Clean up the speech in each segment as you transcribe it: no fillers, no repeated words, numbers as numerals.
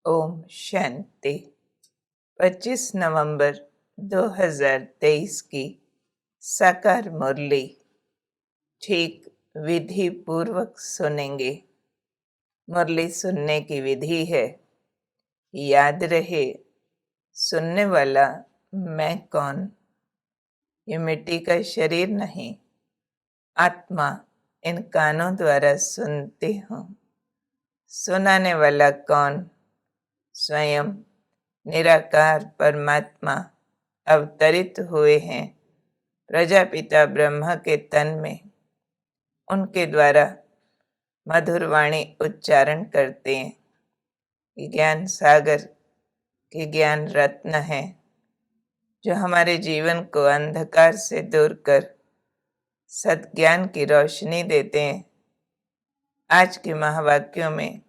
ओम शांति। 25 नवंबर 2023 की साकार मुरली ठीक विधि पूर्वक सुनेंगे। मुरली सुनने की विधि है, याद रहे सुनने वाला मैं कौन। ये मिट्टी का शरीर नहीं, आत्मा इन कानों द्वारा सुनती हूँ। सुनाने वाला कौन? स्वयं निराकार परमात्मा अवतरित हुए हैं प्रजापिता ब्रह्मा के तन में। उनके द्वारा मधुर वाणी उच्चारण करते हैं कि ज्ञान सागर के ज्ञान रत्न है, जो हमारे जीवन को अंधकार से दूर कर सद्ज्ञान की रोशनी देते हैं। आज के महावाक्यों में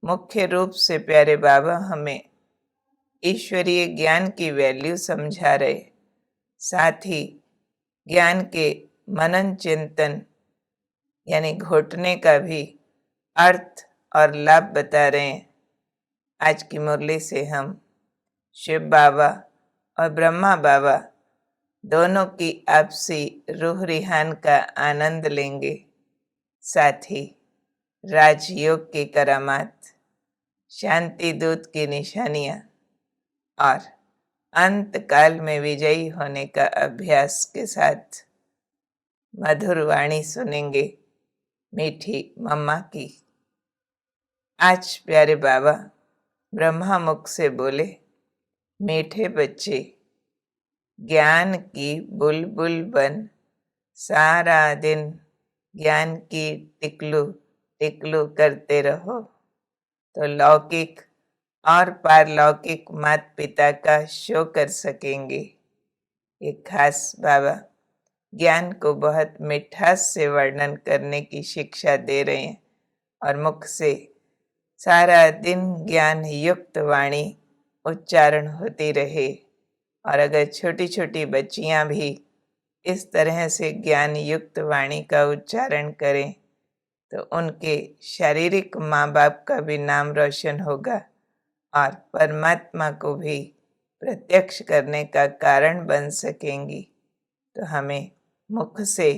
मुख्य रूप से प्यारे बाबा हमें ईश्वरीय ज्ञान की वैल्यू समझा रहे, साथ ही ज्ञान के मनन चिंतन यानी घोटने का भी अर्थ और लाभ बता रहे हैं। आज की मुरली से हम शिव बाबा और ब्रह्मा बाबा दोनों की आपसी रूह रिहान का आनंद लेंगे, साथ ही राजयोग की करामात, शांति दूत की निशानियां और अंत काल में विजयी होने का अभ्यास के साथ मधुर वाणी सुनेंगे मीठी मम्मा की। आज प्यारे बाबा ब्रह्मा मुख से बोले, मीठे बच्चे ज्ञान की बुलबुल बन सारा दिन ज्ञान की टिकलू टिकलू करते रहो, तो लौकिक और पारलौकिक माता पिता का शो कर सकेंगे। एक खास बाबा ज्ञान को बहुत मिठास से वर्णन करने की शिक्षा दे रहे हैं और मुख से सारा दिन ज्ञान युक्त वाणी उच्चारण होती रहे। और अगर छोटी छोटी बच्चियां भी इस तरह से ज्ञान युक्त वाणी का उच्चारण करें तो उनके शारीरिक माँ बाप का भी नाम रोशन होगा और परमात्मा को भी प्रत्यक्ष करने का कारण बन सकेंगी। तो हमें मुख से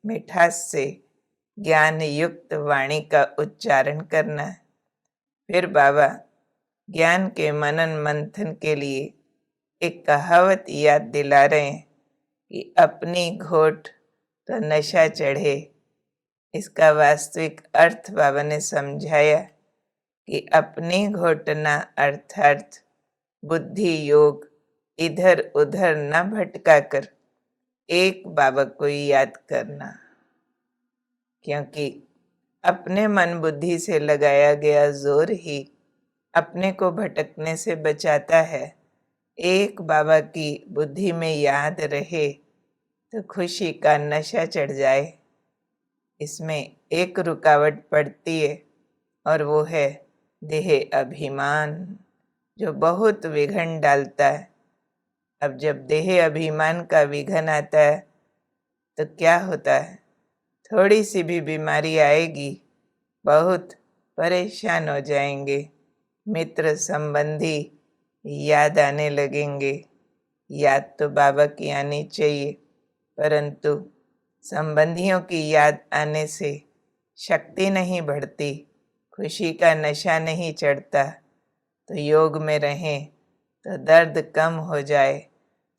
मिठास से ज्ञान युक्त वाणी का उच्चारण करना है। फिर बाबा ज्ञान के मनन मंथन के लिए एक कहावत याद दिला रहे हैं कि अपनी घोट तो नशा चढ़े। इसका वास्तविक अर्थ बाबा ने समझाया कि अपनी घोटना अर्थात बुद्धि योग इधर उधर न भटका कर एक बाबा को याद करना, क्योंकि अपने मन बुद्धि से लगाया गया जोर ही अपने को भटकने से बचाता है। एक बाबा की बुद्धि में याद रहे तो खुशी का नशा चढ़ जाए। इसमें एक रुकावट पड़ती है और वो है देह अभिमान, जो बहुत विघन डालता है। अब जब देह अभिमान का विघन आता है तो क्या होता है, थोड़ी सी भी बीमारी आएगी बहुत परेशान हो जाएंगे। मित्र संबंधी याद आने लगेंगे। याद तो बाबा की आनी चाहिए, परंतु संबंधियों की याद आने से शक्ति नहीं बढ़ती, खुशी का नशा नहीं चढ़ता। तो योग में रहें तो दर्द कम हो जाए।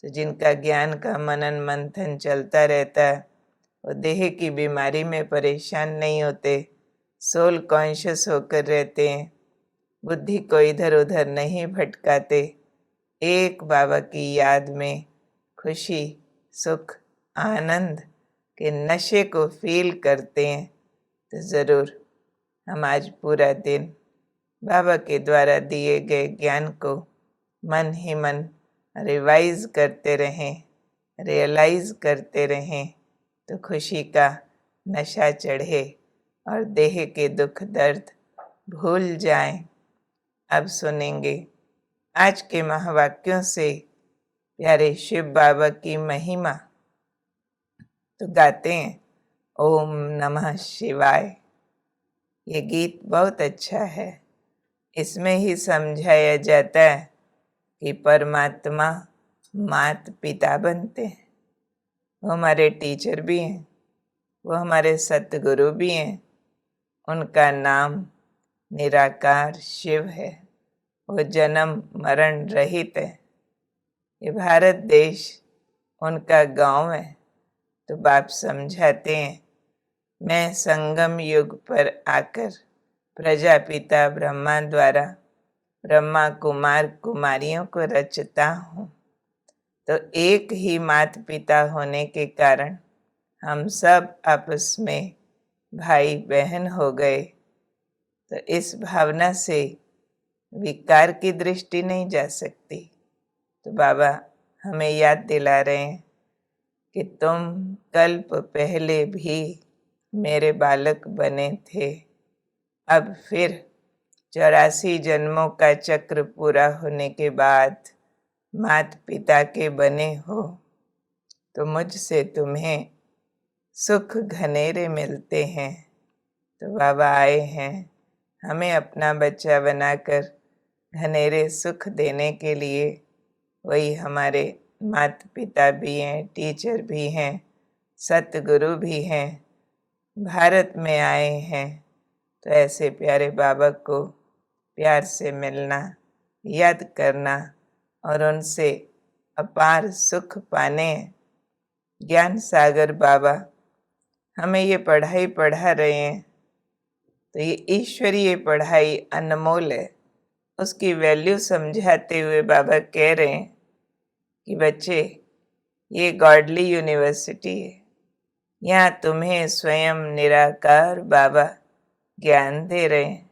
तो जिनका ज्ञान का मनन मंथन चलता रहता है वो देह की बीमारी में परेशान नहीं होते, सोल कॉन्शियस होकर रहते हैं, बुद्धि को इधर उधर नहीं भटकाते। एक बाबा की याद में खुशी सुख आनंद के नशे को फील करते हैं। तो ज़रूर हम आज पूरा दिन बाबा के द्वारा दिए गए ज्ञान को मन ही मन रिवाइज करते रहें, रियलाइज करते रहें, तो खुशी का नशा चढ़े और देह के दुख दर्द भूल जाएं। अब सुनेंगे आज के महावाक्यों से प्यारे शिव बाबा की महिमा। तो गाते हैं ओम नमः शिवाय। ये गीत बहुत अच्छा है इसमें ही समझाया जाता है कि परमात्मा मात पिता बनते हैं। वो हमारे टीचर भी हैं, वो हमारे सतगुरु भी हैं। उनका नाम निराकार शिव है। वो जन्म मरण रहित है। ये भारत देश उनका गांव है। तो बाप समझाते हैं, मैं संगम युग पर आकर प्रजापिता ब्रह्मा द्वारा ब्रह्मा कुमार कुमारियों को रचता हूँ। तो एक ही माता पिता होने के कारण हम सब आपस में भाई बहन हो गए। तो इस भावना से विकार की दृष्टि नहीं जा सकती। तो बाबा हमें याद दिला रहे हैं कि तुम कल्प पहले भी मेरे बालक बने थे। अब फिर 84 जन्मों का चक्र पूरा होने के बाद माता पिता के बने हो। तो मुझसे तुम्हें सुख घनेरे मिलते हैं। तो बाबा आए हैं हमें अपना बच्चा बनाकर घनेरे सुख देने के लिए। वही हमारे माता पिता भी हैं, टीचर भी हैं, सतगुरु भी हैं, भारत में आए हैं। तो ऐसे प्यारे बाबा को प्यार से मिलना, याद करना और उनसे अपार सुख पाने। ज्ञान सागर बाबा हमें ये पढ़ाई पढ़ा रहे हैं। तो ये ईश्वरीय पढ़ाई अनमोल है। उसकी वैल्यू समझाते हुए बाबा कह रहे हैं कि बच्चे, ये गॉडली यूनिवर्सिटी है। यहाँ तुम्हें स्वयं निराकार बाबा ज्ञान दे रहे हैं।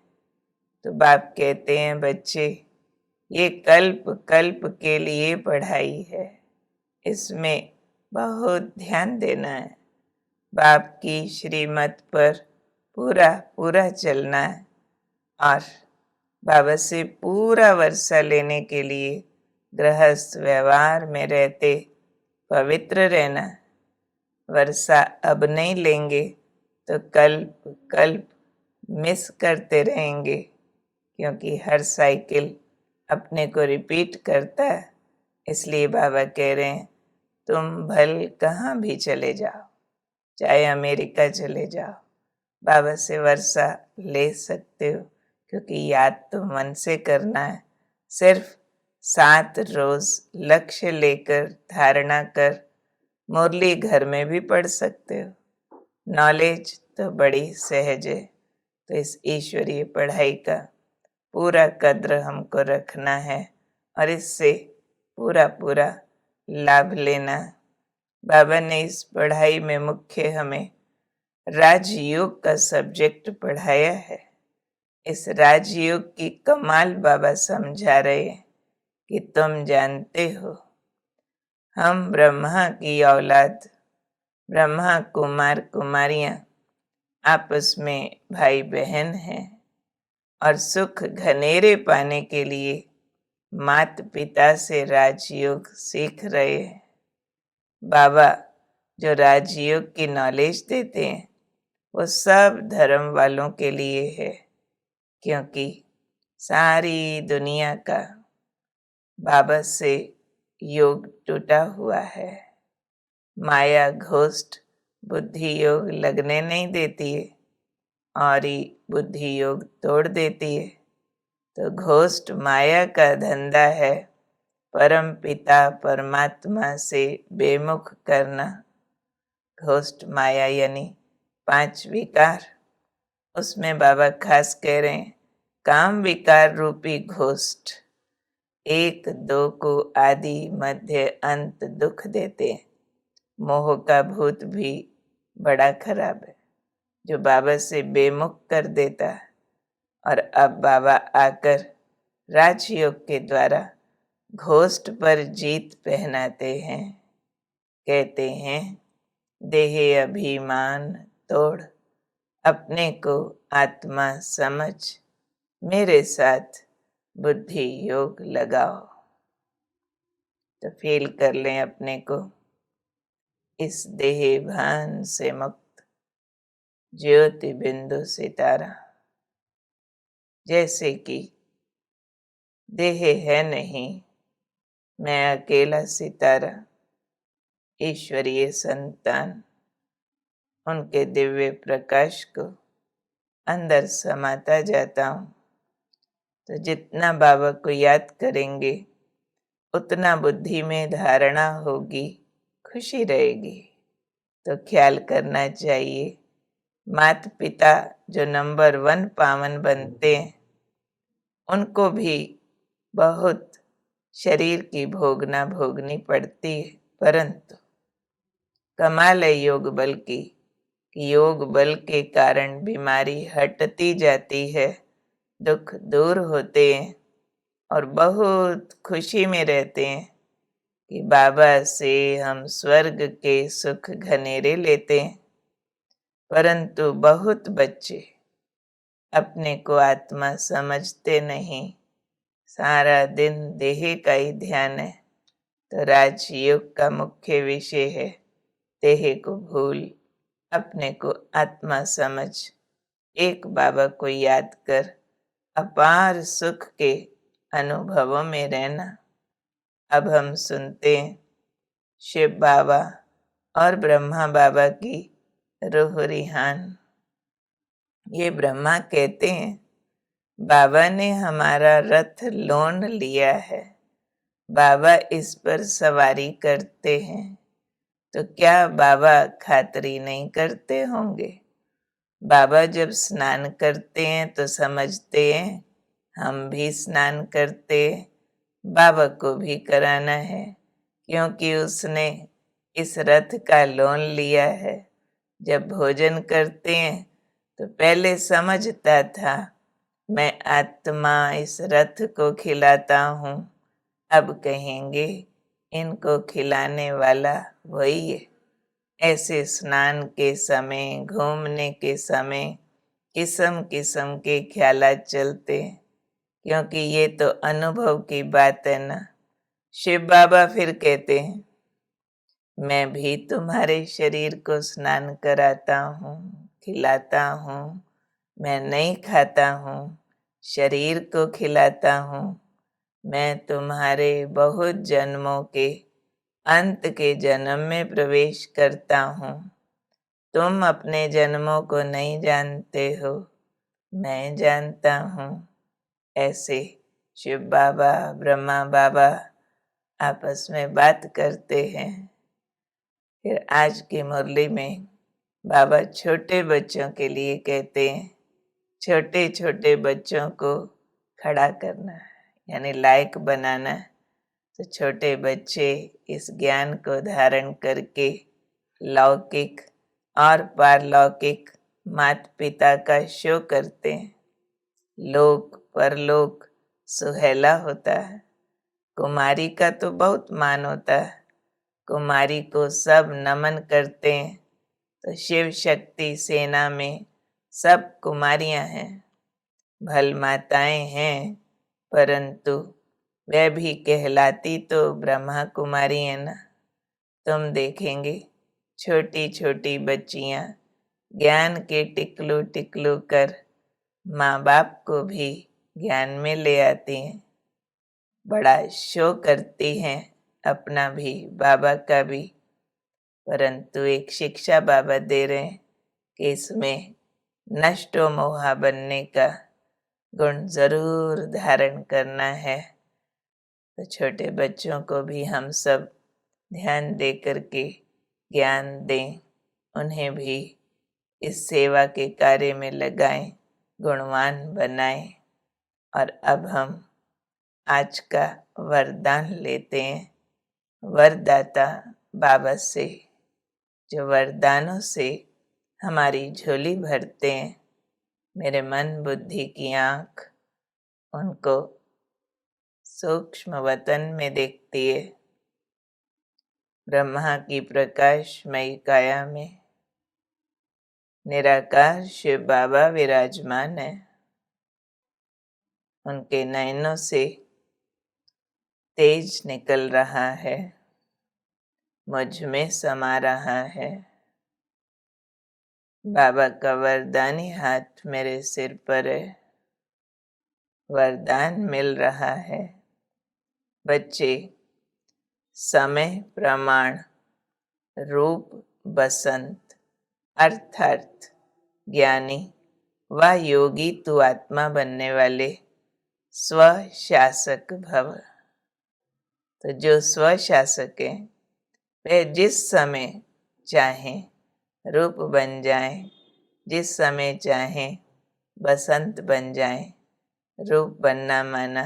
तो बाप कहते हैं, बच्चे, ये कल्प कल्प के लिए पढ़ाई है। इसमें बहुत ध्यान देना है। बाप की श्रीमत पर पूरा पूरा चलना है और बाबा से पूरा वर्षा लेने के लिए गृहस्थ व्यवहार में रहते पवित्र रहना। वर्षा अब नहीं लेंगे तो कल्प कल्प मिस करते रहेंगे, क्योंकि हर साइकिल अपने को रिपीट करता है। इसलिए बाबा कह रहे हैं, तुम भल कहाँ भी चले जाओ, चाहे अमेरिका चले जाओ, बाबा से वर्षा ले सकते हो, क्योंकि याद तो मन से करना है। सिर्फ 7 रोज लक्ष्य लेकर धारणा कर मुरली घर में भी पढ़ सकते हो। नॉलेज तो बड़ी सहज है। तो इस ईश्वरीय पढ़ाई का पूरा कद्र हमको रखना है और इससे पूरा पूरा लाभ लेना। बाबा ने इस पढ़ाई में मुख्य हमें राजयोग का सब्जेक्ट पढ़ाया है। इस राजयोग की कमाल बाबा समझा रहे हैं कि तुम जानते हो, हम ब्रह्मा की औलाद, ब्रह्मा कुमार कुमारियां आपस में भाई बहन हैं और सुख घनेरे पाने के लिए माता पिता से राजयोग सीख रहे हैं। बाबा जो राजयोग की नॉलेज देते हैं वो सब धर्म वालों के लिए है, क्योंकि सारी दुनिया का बाबा से योग टूटा हुआ है। माया घोस्ट बुद्धि योग लगने नहीं देती है और ही बुद्धि योग तोड़ देती है। तो घोस्ट माया का धंधा है परम पिता परमात्मा से बेमुख करना। घोस्ट माया यानी 5 विकार। उसमें बाबा खास कह रहे हैं, काम विकार रूपी घोस्ट 1 2 को आदि मध्य अंत दुख देते हैं। मोह का भूत भी बड़ा खराब है, जो बाबा से बेमुख कर देता है। और अब बाबा आकर राजयोग के द्वारा घोस्ट पर जीत पहनाते हैं। कहते हैं, देह अभिमान तोड़, अपने को आत्मा समझ, मेरे साथ बुद्धि योग लगाओ। तो फील कर लें अपने को इस देह भान से मुक्त ज्योति बिंदु सितारा। जैसे कि देह है नहीं, मैं अकेला सितारा, ईश्वरीय संतान। उनके दिव्य प्रकाश को अंदर समाता जाता हूँ। तो जितना बाबा को याद करेंगे उतना बुद्धि में धारणा होगी, खुशी रहेगी। तो ख्याल करना चाहिए, माता पिता जो नंबर 1 पावन बनते हैं उनको भी बहुत शरीर की भोगनी पड़ती है, परंतु कमाल है योग बल की कि योग बल के कारण बीमारी हटती जाती है, दुख दूर होते हैं और बहुत खुशी में रहते हैं कि बाबा से हम स्वर्ग के सुख घनेरे लेते हैं। परंतु बहुत बच्चे अपने को आत्मा समझते नहीं, सारा दिन देह का ही ध्यान है। तो राजयोग का मुख्य विषय है देह को भूल अपने को आत्मा समझ एक बाबा को याद कर अपार सुख के अनुभवों में रहना। अब हम सुनते हैं शिव बाबा और ब्रह्मा बाबा की रूह रिहान। ये ब्रह्मा कहते हैं बाबा ने हमारा रथ लोन लिया है, बाबा इस पर सवारी करते हैं, तो क्या बाबा खातरी नहीं करते होंगे? बाबा जब स्नान करते हैं तो समझते हैं हम भी स्नान करते हैं, बाबा को भी कराना है, क्योंकि उसने इस रथ का लोन लिया है। जब भोजन करते हैं तो पहले समझता था मैं आत्मा इस रथ को खिलाता हूँ, अब कहेंगे इनको खिलाने वाला वही है। ऐसे स्नान के समय, घूमने के समय किस्म किस्म के ख्यालात चलते हैं, क्योंकि ये तो अनुभव की बात है ना। शिव बाबा फिर कहते हैं मैं भी तुम्हारे शरीर को स्नान कराता हूँ, खिलाता हूँ, मैं नहीं खाता हूँ, शरीर को खिलाता हूँ। मैं तुम्हारे बहुत जन्मों के अंत के जन्म में प्रवेश करता हूँ। तुम अपने जन्मों को नहीं जानते हो, मैं जानता हूँ। ऐसे शिव बाबा ब्रह्मा बाबा आपस में बात करते हैं। फिर आज की मुरली में बाबा छोटे बच्चों के लिए कहते हैं छोटे छोटे बच्चों को खड़ा करना यानी लायक बनाना। तो छोटे बच्चे इस ज्ञान को धारण करके लौकिक और पारलौकिक माता पिता का शो करते हैं। लोक परलोक सुहेला होता है। कुमारी का तो बहुत मान होता है, कुमारी को सब नमन करते हैं। तो शिव शक्ति सेना में सब कुमारियां हैं, भल माताएं हैं, परंतु वह भी कहलाती तो ब्रह्मा कुमारी है ना। तुम देखेंगे छोटी छोटी बच्चियां ज्ञान के टिकलू टिकलू कर माँ बाप को भी ज्ञान में ले आती हैं, बड़ा शो करती हैं अपना भी बाबा का भी। परंतु एक शिक्षा बाबा दे रहे हैं कि इसमें नष्टो मोहा बनने का गुण जरूर धारण करना है। तो छोटे बच्चों को भी हम सब ध्यान दे करके ज्ञान दें, उन्हें भी इस सेवा के कार्य में लगाएं, गुणवान बनाएं। और अब हम आज का वरदान लेते हैं वरदाता बाबा से, जो वरदानों से हमारी झोली भरते हैं। मेरे मन बुद्धि की आँख उनको सूक्ष्म वतन में देखती है, ब्रह्मा की प्रकाशमयी काया में निराकार शिव बाबा विराजमान है। उनके नयनों से तेज निकल रहा है, मुझ में समा रहा है। बाबा का वरदानी हाथ मेरे सिर पर है, वरदान मिल रहा है। बच्चे समय प्रमाण रूप बसंत अर्थात ज्ञानी व योगी तू आत्मा बनने वाले स्वशासक भव। तो जो स्वशासक है वे जिस समय चाहें रूप बन जाएं, जिस समय चाहें बसंत बन जाएं। रूप बनना माना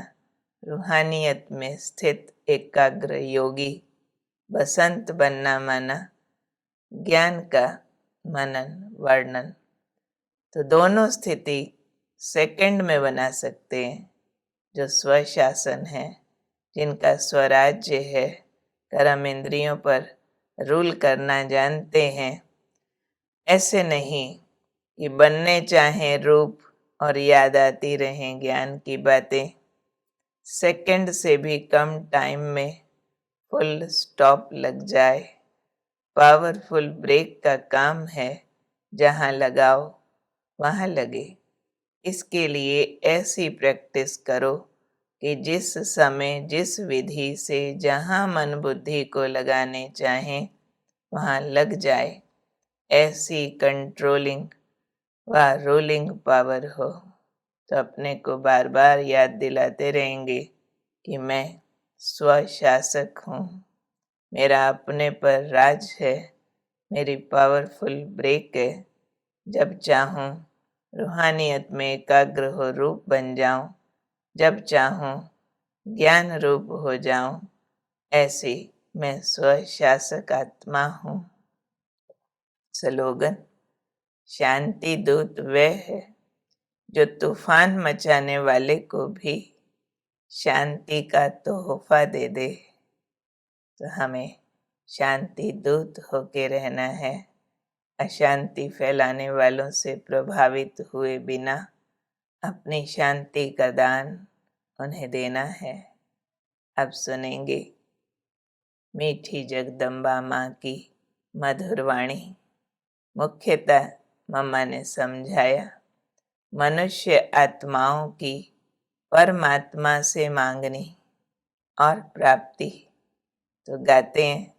रूहानियत में स्थित एकाग्र योगी, बसंत बनना माना ज्ञान का मनन वर्णन। तो दोनों स्थिति सेकंड में बना सकते हैं। जो स्वशासन है, जिनका स्वराज्य है, कर्म इंद्रियों पर रूल करना जानते हैं। ऐसे नहीं कि बनने चाहें रूप और याद आती रहें ज्ञान की बातें। सेकंड से भी कम टाइम में फुल स्टॉप लग जाए। पावरफुल ब्रेक का काम है, जहाँ लगाओ वहाँ लगे। इसके लिए ऐसी प्रैक्टिस करो कि जिस समय जिस विधि से जहाँ मन बुद्धि को लगाने चाहें वहाँ लग जाए। ऐसी कंट्रोलिंग व रूलिंग पावर हो। तो अपने को बार बार याद दिलाते रहेंगे कि मैं स्वशासक हूँ, मेरा अपने पर राज है, मेरी पावरफुल ब्रेक है। जब चाहूँ रूहानियत में एकाग्र हो रूप बन जाऊं, जब चाहूँ ज्ञान रूप हो जाऊं। ऐसी मैं स्वशासक आत्मा हूँ। स्लोगन शांति दूत वह है जो तूफान मचाने वाले को भी शांति का तोहफा दे दे। तो हमें शांति दूत होके रहना है, अशांति फैलाने वालों से प्रभावित हुए बिना अपनी शांति का दान उन्हें देना है। अब सुनेंगे मीठी जगदम्बा माँ की मधुर वाणी। मुख्यतः मम्मा ने समझाया मनुष्य आत्माओं की परमात्मा से मांगनी और प्राप्ति। तो गाते हैं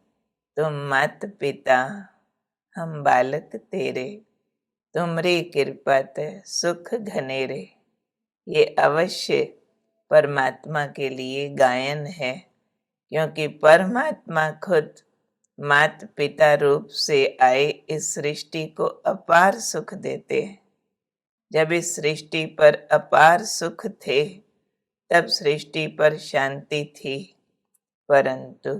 तुम मात पिता हम बालक तेरे, तुमरी कृपा ते सुख घनेरे। ये अवश्य परमात्मा के लिए गायन है, क्योंकि परमात्मा खुद मात पिता रूप से आए इस सृष्टि को अपार सुख देते हैं। जब इस सृष्टि पर अपार सुख थे तब सृष्टि पर शांति थी, परंतु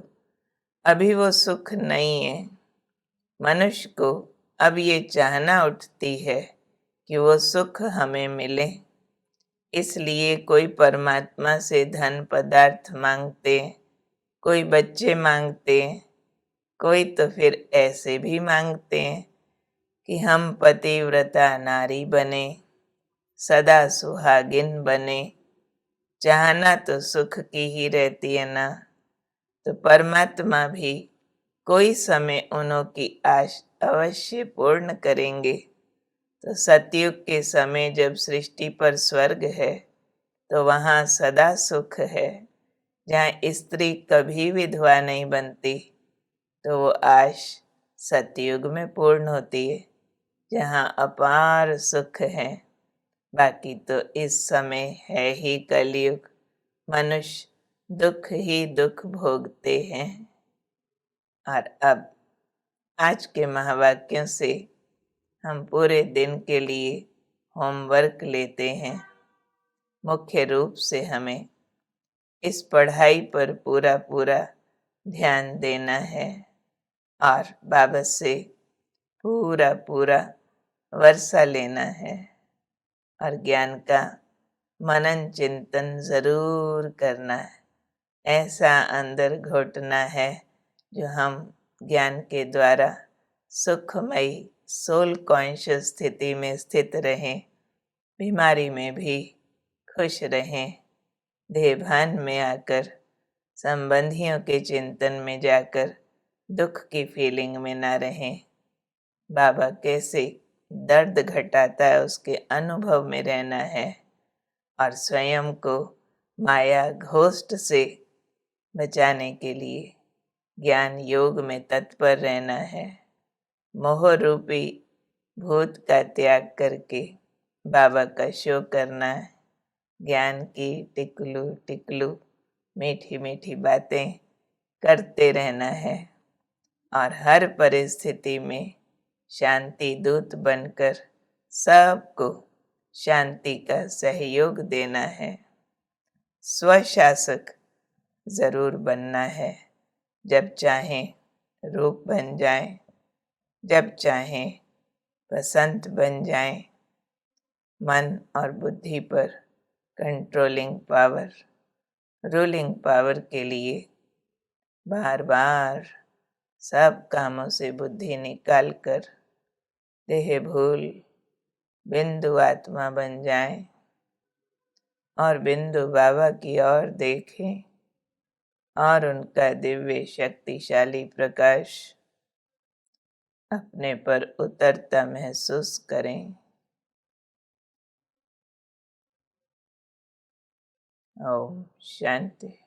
अभी वो सुख नहीं है। मनुष्य को अब ये चाहना उठती है कि वो सुख हमें मिले। इसलिए कोई परमात्मा से धन पदार्थ मांगते, कोई बच्चे मांगते, कोई तो फिर ऐसे भी मांगते हैं कि हम पतिव्रता नारी बने, सदा सुहागिन बने। चाहना तो सुख की ही रहती है ना। तो परमात्मा भी कोई समय उन्हों की आश अवश्य पूर्ण करेंगे। तो सतयुग के समय जब सृष्टि पर स्वर्ग है तो वहाँ सदा सुख है। जहाँ स्त्री कभी विधवा नहीं बनती, तो वो आश सतयुग में पूर्ण होती है, जहाँ अपार सुख है। बाकी तो इस समय है ही कलयुग, मनुष्य दुख ही दुख भोगते हैं। और अब आज के महावाक्यों से हम पूरे दिन के लिए होमवर्क लेते हैं। मुख्य रूप से हमें इस पढ़ाई पर पूरा पूरा ध्यान देना है और बाबा से पूरा पूरा वर्षा लेना है और ज्ञान का मनन चिंतन जरूर करना है। ऐसा अंदर घोटना है जो हम ज्ञान के द्वारा सुखमयी सोल कॉन्शियस स्थिति में स्थित रहें, बीमारी में भी खुश रहें, देहभान में आकर संबंधियों के चिंतन में जाकर दुख की फीलिंग में ना रहें। बाबा कैसे दर्द घटाता है उसके अनुभव में रहना है और स्वयं को माया घोस्ट से बचाने के लिए ज्ञान योग में तत्पर रहना है। मोह रूपी भूत का त्याग करके बाबा का शो करना है। ज्ञान की टिकलू टिकलू मीठी मीठी बातें करते रहना है और हर परिस्थिति में शांति दूत बनकर सबको शांति का सहयोग देना है। स्वशासक जरूर बनना है। जब चाहें रूप बन जाएं, जब चाहें बसंत बन जाएं। मन और बुद्धि पर कंट्रोलिंग पावर, रूलिंग पावर के लिए बार बार सब कामों से बुद्धि निकाल कर देह भूल बिंदु आत्मा बन जाएं और बिंदु बाबा की ओर देखें और उनका दिव्य शक्तिशाली प्रकाश अपने पर उतरता महसूस करें। ओम शांति।